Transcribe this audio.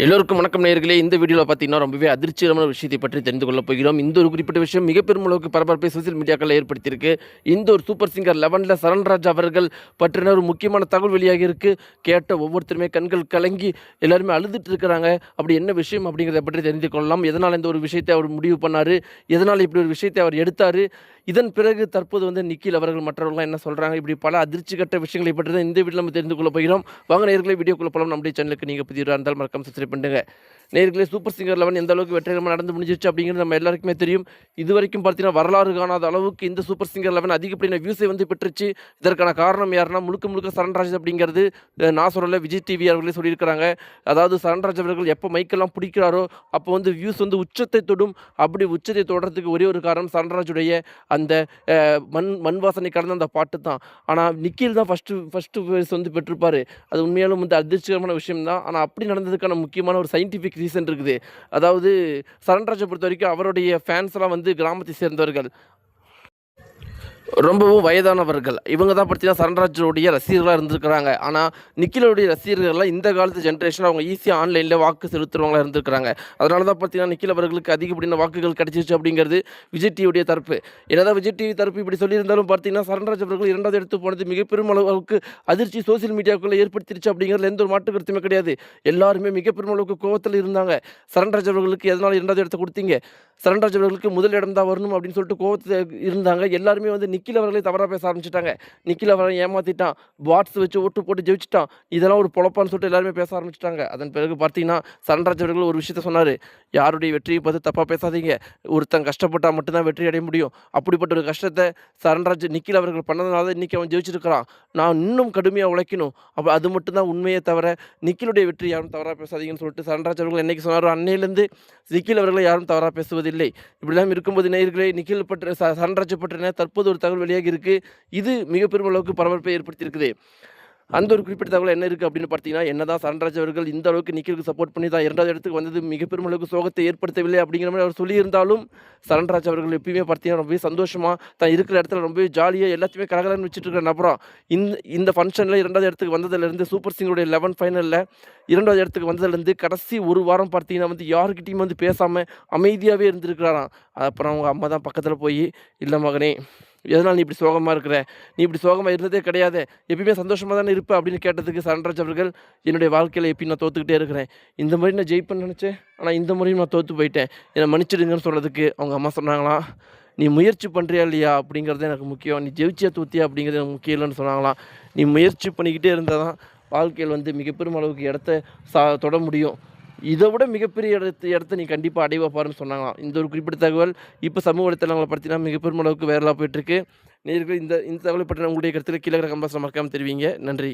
எல்லோருக்கும் வணக்கம் நேயர்களே. இந்த வீடியோவில் பார்த்தீங்கன்னா ரொம்பவே அதிர்ச்சிகரமான விஷயத்தை பற்றி தெரிந்து கொள்ளப் போகிறோம். இந்த ஒரு குறிப்பிட்ட விஷயம் மிக பெரும் அளவுக்கு பரபரப்பை சோசியல் மீடியாக்களில் ஏற்படுத்தியிருக்கு. இந்த ஒரு சூப்பர் சிங்கர் 11ல் சரண்ராஜ் அவர்கள் பற்றின ஒரு முக்கியமான தகவல் வெளியாகி இருக்கு. கேட்ட ஒவ்வொருத்தருமே கண்கள் கலங்கி எல்லாருமே அழுதுட்டு இருக்கிறாங்க. அப்படி என்ன விஷயம் அப்படிங்கிறத பற்றி தெரிந்து கொள்ளலாம். எதனால் இந்த ஒரு விஷயத்தை அவர் முடிவு பண்ணார், எதனால் இப்படி ஒரு விஷயத்தை அவர் எடுத்தார், இதன் பிறகு தற்போது வந்து நிக்கில் அவர்கள் மற்றவர்கள்லாம் என்ன சொல்கிறாங்க, இப்படி பல அதிர்ச்சி கட்ட விஷயங்களை பற்றி தான் இந்த வீடியோவில் நம்ம தெரிந்து கொள்ள போகிறோம். வாங்க நேயர்களே, வீடியோக்குள்ள போகலாம். நம்முடைய சேனலுக்கு நீங்கள் புதியவராக இருந்தால் மறக்காம சப்ஸ்கிரைப் பண்ணுங்க. நேயர்களே, சூப்பர் சிங்கர் 11 எந்த அளவுக்கு வெற்றிகரமாக நடந்து முடிஞ்சிருச்சு அப்படிங்கிறது நம்ம எல்லாருக்குமே தெரியும். இது வரைக்கும் பார்த்தீங்கன்னா வரலாறு காணாத அளவுக்கு இந்த சூப்பர் சிங்கர் 11 அதிகப்படியான வியூஸை வந்து பெற்றுச்சு. இதற்கான காரணம் யாருன்னா முழுக்க முழுக்க சரண்ராஜ் அப்படிங்கிறது நான் சொல்லலை, விஜய் டிவி அவர்களே சொல்லியிருக்கிறாங்க. அதாவது சரண்ராஜ் அவர்கள் எப்போ மைக்கெல்லாம் பிடிக்கிறாரோ அப்போ வந்து வியூஸ் வந்து உச்சத்தை தொடும். அப்படி உச்சத்தை தொடர்றதுக்கு ஒரே ஒரு காரணம் சரண்ராஜுடைய அந்த மண் வாசனை கடந்த அந்த பாட்டு தான். ஆனால் நிக்கில் தான் ஃபஸ்ட்டு வந்து பெற்றிருப்பார். அது உண்மையாலும் வந்து அதிர்ச்சிகரமான விஷயம் தான். ஆனால் அப்படி நடந்ததுக்கான முக்கியமான ஒரு சயின்டிஃபிக் ரீசன் இருக்குது. அதாவது சரண்ராஜை பொறுத்த வரைக்கும் அவருடைய ஃபேன்ஸ்லாம் வந்து கிராமத்தை சேர்ந்தவர்கள், ரொம்பவும் வயதானவர்கள். இவங்க தான் பார்த்தீங்கன்னா சரண்ராஜோடைய ரசிகர்களாக இருந்திருக்கிறாங்க. ஆனால் நிக்கிலோடைய ரசிகர்கள்லாம் இந்த காலத்து ஜென்ரேஷன் அவங்க ஈஸியாக ஆன்லைனில் வாக்கு செலுத்துறவங்களா இருந்திருக்கிறாங்க. அதனால தான் பார்த்தீங்கன்னா நிக்கில் அவர்களுக்கு அதிகப்படியான வாக்குகள் கிடைச்சிச்சு அப்படிங்கிறது விஜய் டிவியுடைய தரப்பு. என்னதான் விஜய் டிவி தரப்பு இப்படி சொல்லியிருந்தாலும் பார்த்தீங்கன்னா சரண்ராஜ் அவர்கள் 2வது இடத்து போனது மிகப்பெரும் அளவுக்கு அதிர்ச்சி சோசியல் மீடியாவுக்குள்ளே ஏற்படுத்திருச்சு அப்படிங்கிறதுல எந்த ஒரு மாற்று கருத்துமே கிடையாது. எல்லாருமே மிகப்பெரும் அளவுக்கு கோவத்தில் இருந்தாங்க. சரண்ராஜ் அவர்களுக்கு எதனால் 2வது இடத்தை கொடுத்தீங்க, சரண்ராஜ் அவர்களுக்கு முதல் இடம் தான் வரணும் அப்படின்னு சொல்லிட்டு கோவத்தில் இருந்தாங்க. எல்லாருமே வந்து நிக்கில் அவர்களே தவறாக பேச ஆரம்பிச்சிட்டாங்க. நிக்கில் அவரை ஏமாற்றிட்டான், பாட்ஸ் வச்சு ஓட்டு போட்டு ஜெயிச்சிட்டான், இதெல்லாம் ஒரு பொழப்பான்னு சொல்லிட்டு எல்லாருமே பேச ஆரம்பிச்சிட்டாங்க. அதன் பிறகு பார்த்தீங்கன்னா சரண்ராஜ் அவர்கள் ஒரு விஷயத்த சொன்னார். யாருடைய வெற்றியை பார்த்து தப்பாக பேசாதீங்க, ஒருத்தன் கஷ்டப்பட்டால் மட்டும்தான் வெற்றி அடைய முடியும். அப்படிப்பட்ட ஒரு கஷ்டத்தை சரண்ராஜ் நிக்கில் அவர்கள் பண்ணதுனால தான் இன்றைக்கி அவன் ஜெயிச்சிருக்கிறான். நான் இன்னும் கடுமையாக உழைக்கணும், அப்போ அது மட்டும்தான் உண்மையை தவிர நிக்கிலுடைய வெற்றி யாரும் தவறாக பேசாதீங்கன்னு சொல்லிட்டு சரண்ராஜ் அவர்கள் என்னைக்கு சொன்னாரோ அன்னையிலேருந்து நிக்கில் அவர்களை யாரும் தவறாக பேசுவதில்லை. இப்படிலாம் இருக்கும்போது நேயர்களே, நிக்கில் பற்றி சரண்ராஜ் பற்றின தற்போது ஒரு தகவல் வெளியாகி இருக்கு. இது மிகப்பெரும் அளவுக்கு பரபரப்பை ஏற்படுத்தியிருக்குது. அந்த ஒரு குறிப்பிட்ட தகவல் என்ன இருக்குது அப்படின்னு பார்த்தீங்கன்னா, என்னதான் சரண்ராஜ் அவர்கள் இந்த அளவுக்கு நிக்கிலுக்கு சப்போர்ட் பண்ணி தான் 2வது இடத்துக்கு வந்தது மிகப்பெரும் அளவுக்கு சோகத்தை ஏற்படுத்தவில்லை அப்படிங்கிற மாதிரி அவர் சொல்லியிருந்தாலும், சரண்ராஜ் அவர்கள் எப்பயுமே பார்த்தீங்கன்னா ரொம்பவே சந்தோஷமாக தான் இருக்கிற இடத்துல ரொம்பவே ஜாலியாக எல்லாத்தையுமே கலகலன்னு வச்சுட்டு இருக்கிற நபரம். இந்த ஃபங்க்ஷனில் 2வது இடத்துக்கு வந்ததுலேருந்து சூப்பர் சிங்கருடைய 11 ஃபைனலில் 2வது இடத்துக்கு வந்ததுலேருந்து கடைசி ஒரு வாரம் பார்த்தீங்கன்னா வந்து யாருக்கிட்டையும் வந்து பேசாமல் அமைதியாகவே இருந்திருக்கிறாராம். அப்புறம் அவங்க அம்மா தான் பக்கத்தில் போய், இல்லை மகனே, எதனால் நீ இப்படி சோகமாக இருக்கிற, நீ இப்படி சோகமாக இருந்ததே கிடையாது, எப்பயுமே சந்தோஷமாக தானே இருப்ப அப்படின்னு கேட்டதுக்கு சரண்ராஜ் அவர்கள், என்னுடைய வாழ்க்கையில் எப்பயும் நான் தோற்றுக்கிட்டே இருக்கிறேன், இந்த மாதிரி நான் ஜெயிப்பேன்னு நினச்சேன், ஆனால் இந்த முறையும் நான் தோற்று போயிட்டேன், என்னை மன்னிச்சிடுங்கன்னு சொன்னதுக்கு அவங்க அம்மா சொன்னாங்களாம், நீ முயற்சி பண்ணுறியா இல்லையா அப்படிங்கிறது எனக்கு முக்கியம், நீ ஜெயிச்சியா தூத்தியா அப்படிங்கிறது எனக்கு முக்கியம் இல்லைன்னு சொன்னாங்களாம். நீ முயற்சி பண்ணிக்கிட்டே இருந்தால் தான் வாழ்க்கையில் வந்து மிகப்பெரும் அளவுக்கு இடத்த தொட முடியும், இதை விட மிகப்பெரிய இடத்த நீ கண்டிப்பாக அடைவா பாருன்னு சொன்னாங்களாம். இந்த ஒரு குறிப்பிட்ட தகவல் இப்போ சமூக வலைத்தளங்களை பார்த்தீங்கன்னா மிகப்பெரும் அளவுக்கு வேறலாக போயிட்டுருக்கு. நேயர்களே, இந்த தகவலை பற்றின உங்களுடைய கருத்தில் கீழே கமெண்ட்ஸில் மறக்காமல் தெரிவிங்க. நன்றி.